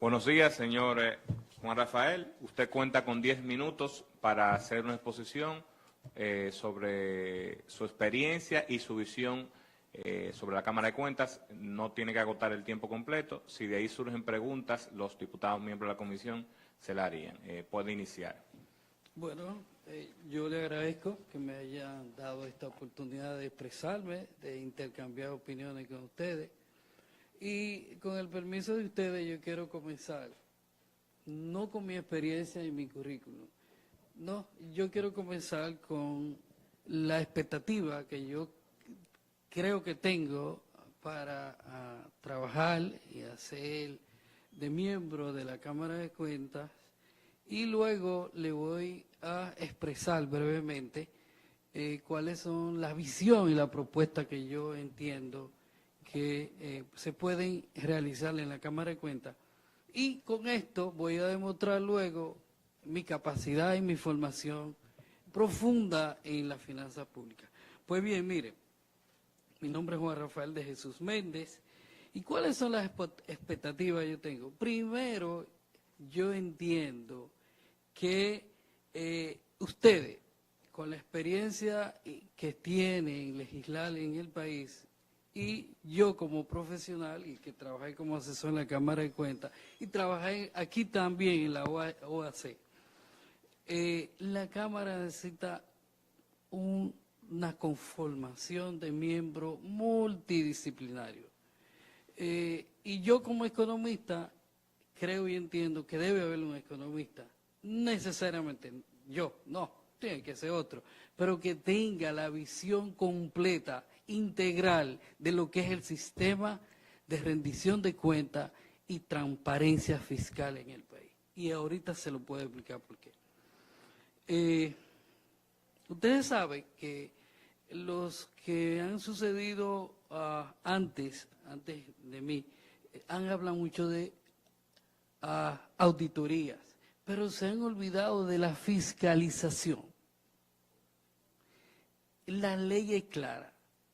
Buenos días, señor Juan Rafael. Usted cuenta con 10 minutos para hacer una exposición sobre su experiencia y su visión sobre la Cámara de Cuentas. No tiene que agotar el tiempo completo. Si de ahí surgen preguntas, los diputados miembros de la comisión se la harían. Puede iniciar. Bueno, yo le agradezco que me hayan dado esta oportunidad de expresarme, de intercambiar opiniones con ustedes. Y con el permiso de ustedes yo quiero comenzar, no con mi experiencia y mi currículum, no, yo quiero comenzar con la expectativa que yo creo que tengo para trabajar y hacer de miembro de la Cámara de Cuentas, y luego le voy a expresar brevemente cuáles son la visión y la propuesta que yo entiendo que se pueden realizar en la Cámara de Cuentas. Y con esto voy a demostrar luego mi capacidad y mi formación profunda en las finanzas públicas. Pues bien, mire, mi nombre es Juan Rafael de Jesús Méndez. ¿Y cuáles son las expectativas que yo tengo? Primero, yo entiendo que ustedes, con la experiencia que tienen en legislar en el país, y yo como profesional y que trabajé como asesor en la Cámara de Cuentas y trabajé aquí también en la OAC, la Cámara necesita una conformación de miembros multidisciplinarios. Y yo como economista creo y entiendo que debe haber un economista, necesariamente yo, no, tiene que ser otro, pero que tenga la visión completa, integral de lo que es el sistema de rendición de cuentas y transparencia fiscal en el país. Y ahorita se lo puedo explicar por qué. Ustedes saben que los que han sucedido antes de mí, han hablado mucho de auditorías, pero se han olvidado de la fiscalización. La ley es clara.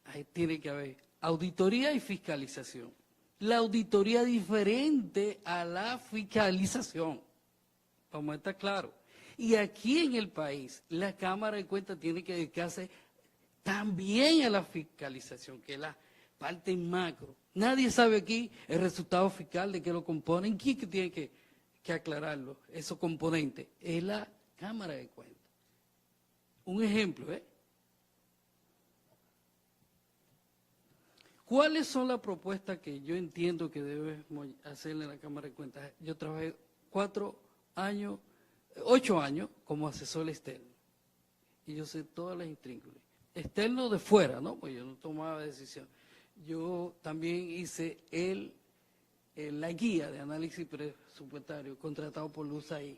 Ahí tiene que haber auditoría y fiscalización. La auditoría es diferente a la fiscalización. Vamos a estar claros. Y aquí en el país, la Cámara de Cuentas tiene que dedicarse también a la fiscalización, que es la parte macro. Nadie sabe aquí el resultado fiscal de que lo componen. ¿Quién que tiene que aclararlo? Esos componentes. Es la Cámara de Cuentas. Un ejemplo, ¿Cuáles son las propuestas que yo entiendo que debemos hacerle a la Cámara de Cuentas? Yo trabajé 8 años como asesor externo y yo sé todas las intrínculas. Externo de fuera, ¿no? Pues yo no tomaba decisión. Yo también hice la guía de análisis presupuestario contratado por USAID.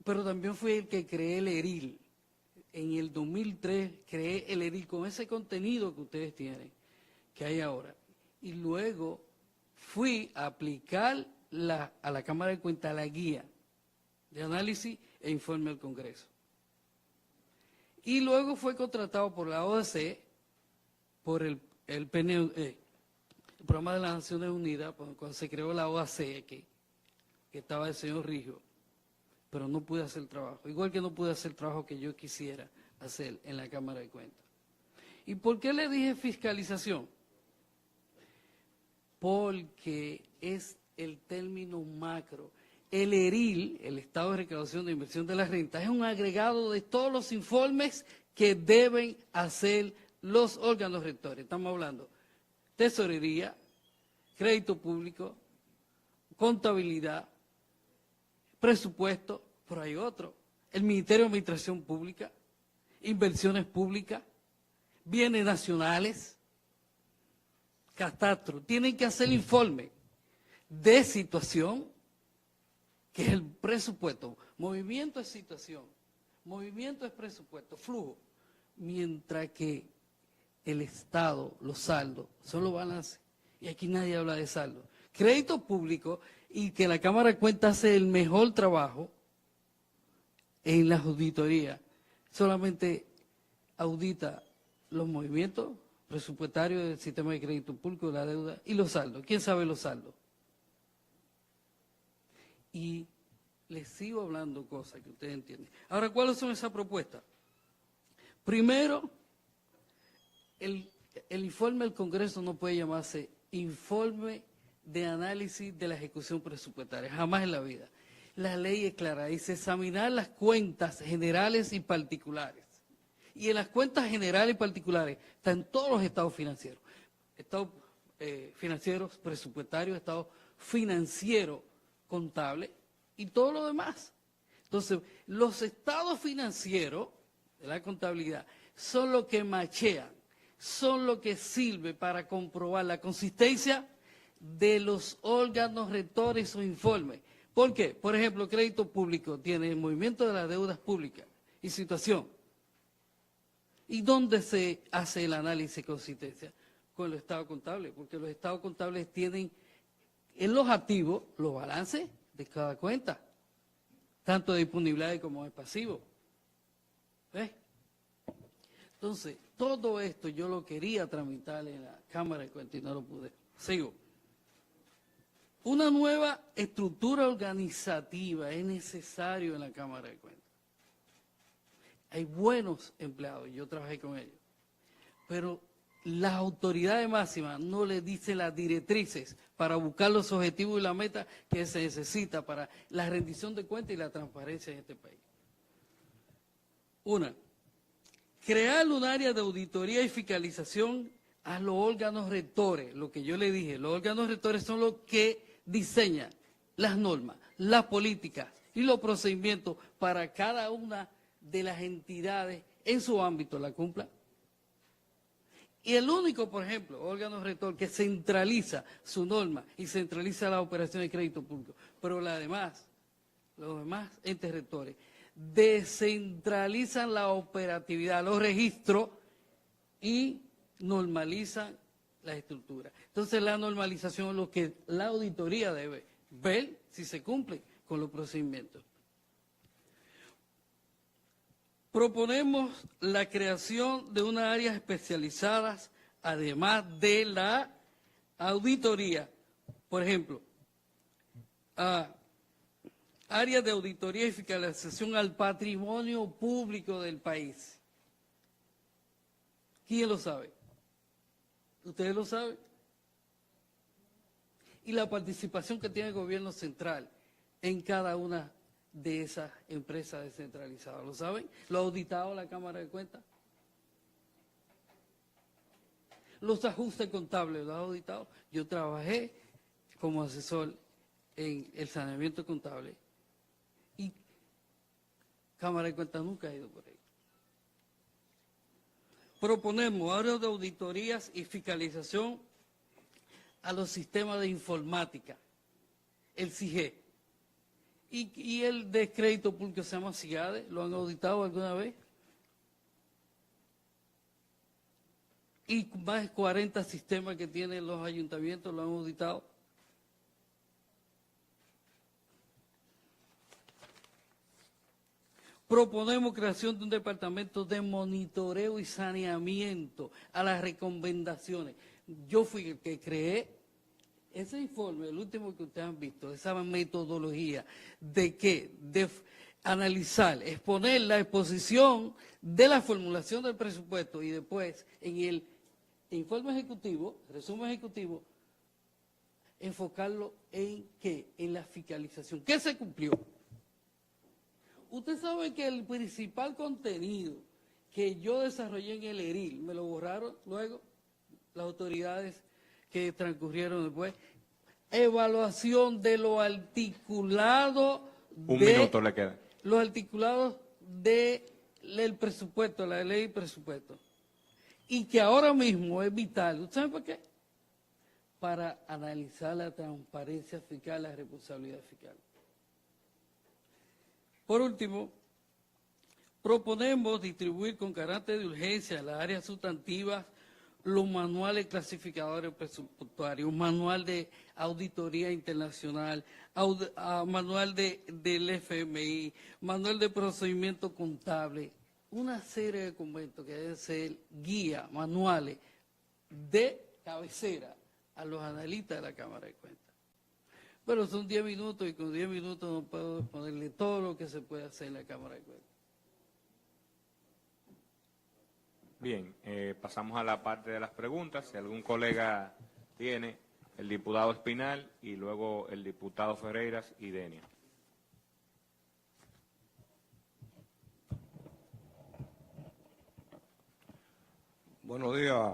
Pero también fui el que creé el ERIL. En el 2003 creé el ERIL con ese contenido que ustedes tienen, que hay ahora. Y luego fui a aplicar a la Cámara de Cuentas la guía de análisis e informe al Congreso. Y luego fue contratado por la OAC, por el PNUD, el Programa de las Naciones Unidas, cuando se creó la OAC, que estaba el señor Rijo. Pero no pude hacer el trabajo, igual que no pude hacer el trabajo que yo quisiera hacer en la Cámara de Cuentas. ¿Y por qué le dije fiscalización? Porque es el término macro. El ERIL, el Estado de Recaudación de Inversión de la Renta, es un agregado de todos los informes que deben hacer los órganos rectores. Estamos hablando tesorería, crédito público, contabilidad, presupuesto, pero hay otro, el Ministerio de Administración Pública, inversiones públicas, bienes nacionales, catastro. Tienen que hacer el informe de situación, que es el presupuesto. Movimiento es situación, movimiento es presupuesto, flujo. Mientras que el Estado, los saldos, son los balances. Y aquí nadie habla de saldo. Crédito público, y que la Cámara de Cuentas hace el mejor trabajo en las auditorías. Solamente audita los movimientos presupuestarios del sistema de crédito público, la deuda y los saldos. ¿Quién sabe los saldos? y les sigo hablando cosas que ustedes entienden. Ahora, ¿cuáles son esas propuestas? Primero, el informe del Congreso no puede llamarse informe de análisis de la ejecución presupuestaria, jamás en la vida. La ley es clara, dice examinar las cuentas generales y particulares. Y en las cuentas generales y particulares están todos los estados financieros. Estados financieros presupuestarios, estados financieros contables y todo lo demás. Entonces, los estados financieros de la contabilidad son los que machean, son los que sirven para comprobar la consistencia de los órganos rectores o informes. ¿Por qué? Por ejemplo, el crédito público tiene el movimiento de las deudas públicas y situación. ¿Y dónde se hace el análisis de consistencia? Con los estados contables, porque los estados contables tienen en los activos los balances de cada cuenta, tanto de disponibilidad como de pasivo. ¿Ves? Entonces, todo esto yo lo quería tramitar en la Cámara de Cuentas y no lo pude. Sigo. Una nueva estructura organizativa es necesario en la Cámara de Cuentas. Hay buenos empleados, yo trabajé con ellos, pero las autoridades máximas no les dicen las directrices para buscar los objetivos y la meta que se necesita para la rendición de cuentas y la transparencia en este país. Una, crear un área de auditoría y fiscalización a los órganos rectores. Lo que yo le dije, los órganos rectores son los que diseñan las normas, las políticas y los procedimientos para cada una de las entidades en su ámbito la cumplan. Y el único, por ejemplo, órgano rector que centraliza su norma y centraliza la operación de crédito público, pero los demás entes rectores descentralizan la operatividad, los registros y normalizan la estructura. Entonces la normalización es lo que la auditoría debe ver si se cumple con los procedimientos. Proponemos la creación de unas áreas especializadas, además de la auditoría. Por ejemplo, áreas de auditoría y fiscalización al patrimonio público del país. ¿Quién lo sabe? ¿Ustedes lo saben? Y la participación que tiene el gobierno central en cada una de esas empresas descentralizadas. ¿Lo saben? ¿Lo ha auditado la Cámara de Cuentas? Los ajustes contables, ¿lo ha auditado? Yo trabajé como asesor en el saneamiento contable y Cámara de Cuentas nunca ha ido por ahí. Proponemos áreas de auditorías y fiscalización a los sistemas de informática, el CIGE. Y el de crédito público se llama CIGADE, ¿lo han auditado alguna vez? Y más de 40 sistemas que tienen los ayuntamientos lo han auditado. Proponemos creación de un departamento de monitoreo y saneamiento a las recomendaciones. Yo fui el que creé ese informe, el último que ustedes han visto, esa metodología de que de analizar, exponer la exposición de la formulación del presupuesto y después en el informe ejecutivo, resumen ejecutivo, enfocarlo en ¿qué? En la fiscalización. ¿Qué se cumplió? Usted sabe que el principal contenido que yo desarrollé en el ERIL, me lo borraron luego las autoridades que transcurrieron después. Evaluación de lo articulado Un minuto le queda. Los articulados del presupuesto, la ley de presupuesto. Y que ahora mismo es vital. ¿Usted sabe por qué? Para analizar la transparencia fiscal, la responsabilidad fiscal. Por último, proponemos distribuir con carácter de urgencia a las áreas sustantivas los manuales clasificadores presupuestarios, manual de auditoría internacional, manual del FMI, manual de procedimiento contable, una serie de documentos que deben ser guías, manuales de cabecera a los analistas de la Cámara de Cuentas. Pero son 10 minutos y con 10 minutos no puedo ponerle todo lo que se puede hacer en la Cámara de Cuentas. Bien, pasamos a la parte de las preguntas. Si algún colega tiene, el diputado Espinal y luego el diputado Ferreiras y Denia. Buenos días.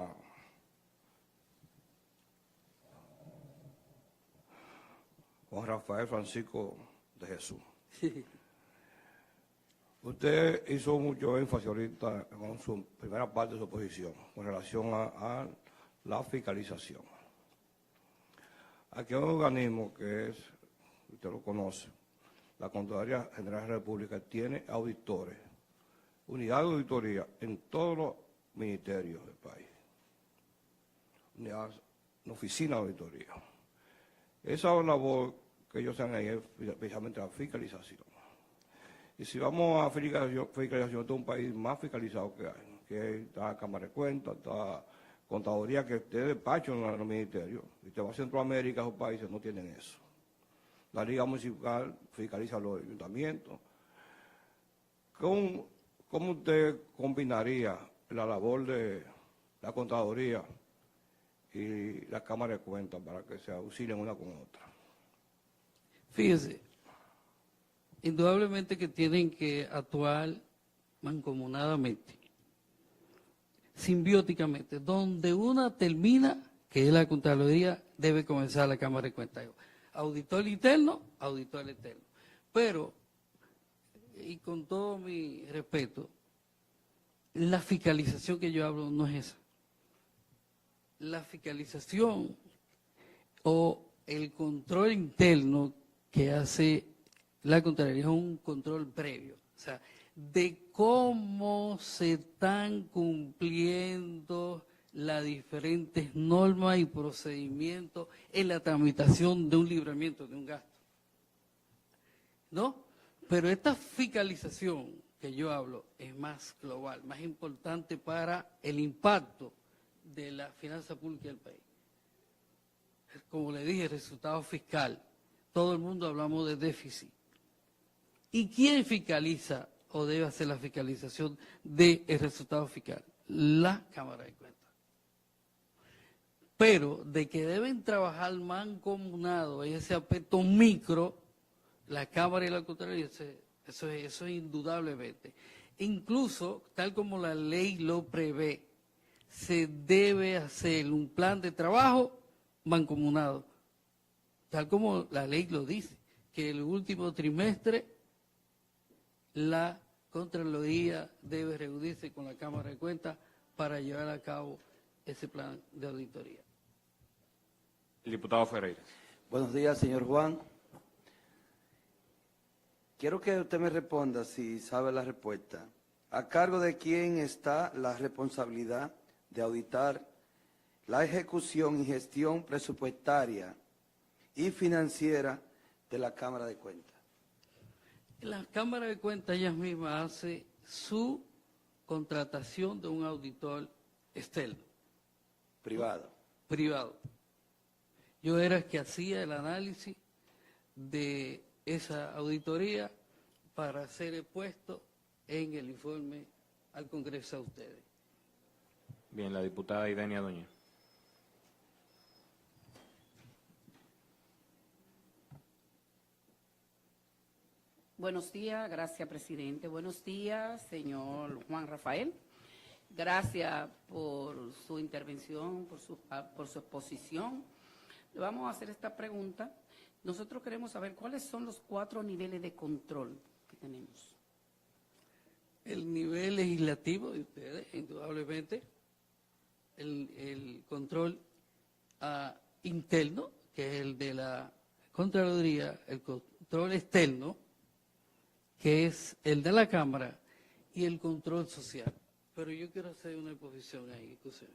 Juan Rafael Francisco de Jesús. Usted hizo mucho énfasis ahorita con su primera parte de su posición con relación a la fiscalización. Aquí hay un organismo que es, usted lo conoce, la Contraloría General de la República tiene auditores, unidad de auditoría en todos los ministerios del país, una oficina de auditoría. Esa labor que ellos hacen ahí es precisamente la fiscalización. Y si vamos a fiscalización, este es un país más fiscalizado que hay, que está Cámara de Cuentas, está Contaduría, que esté despacho en los ministerios. Si usted va a Centroamérica, esos países no tienen eso. La Liga Municipal fiscaliza los ayuntamientos. ¿Cómo usted combinaría la labor de la Contaduría y la Cámara de Cuentas para que se auxilien una con otra? Fíjese, indudablemente que tienen que actuar mancomunadamente, simbióticamente. Donde una termina, que es la Contraloría, debe comenzar la Cámara de Cuentas. Auditor interno, auditor externo. Pero, y con todo mi respeto, la fiscalización que yo hablo no es esa. La fiscalización o el control interno que hace la Contraloría es un control previo, o sea, de cómo se están cumpliendo las diferentes normas y procedimientos en la tramitación de un libramiento de un gasto. ¿No? Pero esta fiscalización que yo hablo es más global, más importante para el impacto de la finanza pública del país. Como le dije, el resultado fiscal. Todo el mundo hablamos de déficit. ¿Y quién fiscaliza o debe hacer la fiscalización del resultado fiscal? La Cámara de Cuentas. Pero de que deben trabajar mancomunado en ese aspecto micro, la Cámara y la Contraloría, eso es indudablemente. Incluso, tal como la ley lo prevé, se debe hacer un plan de trabajo mancomunado, tal como la ley lo dice, que el último trimestre la Contraloría debe reunirse con la Cámara de Cuentas para llevar a cabo ese plan de auditoría. El diputado Ferreira. Buenos días, señor Juan. Quiero que usted me responda, si sabe la respuesta. ¿A cargo de quién está la responsabilidad de auditar la ejecución y gestión presupuestaria y financiera de la Cámara de Cuentas? La Cámara de Cuentas ella misma hace su contratación de un auditor externo. Privado. Privado. Yo era el que hacía el análisis de esa auditoría para ser expuesto en el informe al Congreso a ustedes. Bien, la diputada Idenia Doña. Buenos días, gracias, presidente. Buenos días, señor Juan Rafael. Gracias por su intervención, por su exposición. Le vamos a hacer esta pregunta. Nosotros queremos saber cuáles son los 4 niveles de control que tenemos. El nivel legislativo de ustedes, indudablemente, el control interno, que es el de la Contraloría, el control externo, que es el de la Cámara, y el control social. Pero yo quiero hacer una exposición ahí, escúcheme.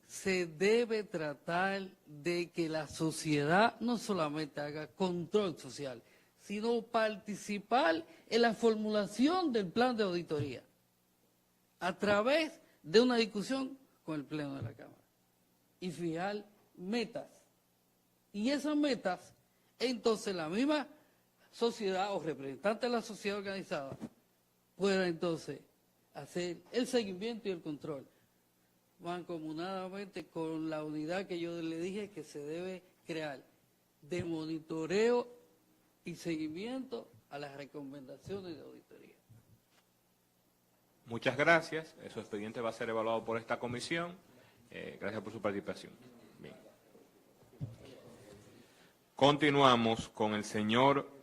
Se debe tratar de que la sociedad no solamente haga control social, sino participar en la formulación del plan de auditoría a través de una discusión con el Pleno de la Cámara y fijar metas. Y esas metas entonces la misma sociedad o representante de la sociedad organizada pueda entonces hacer el seguimiento y el control, mancomunadamente con la unidad que yo le dije que se debe crear de monitoreo y seguimiento a las recomendaciones de auditoría. Muchas gracias. Su expediente va a ser evaluado por esta comisión. Gracias por su participación. Bien. Continuamos con el señor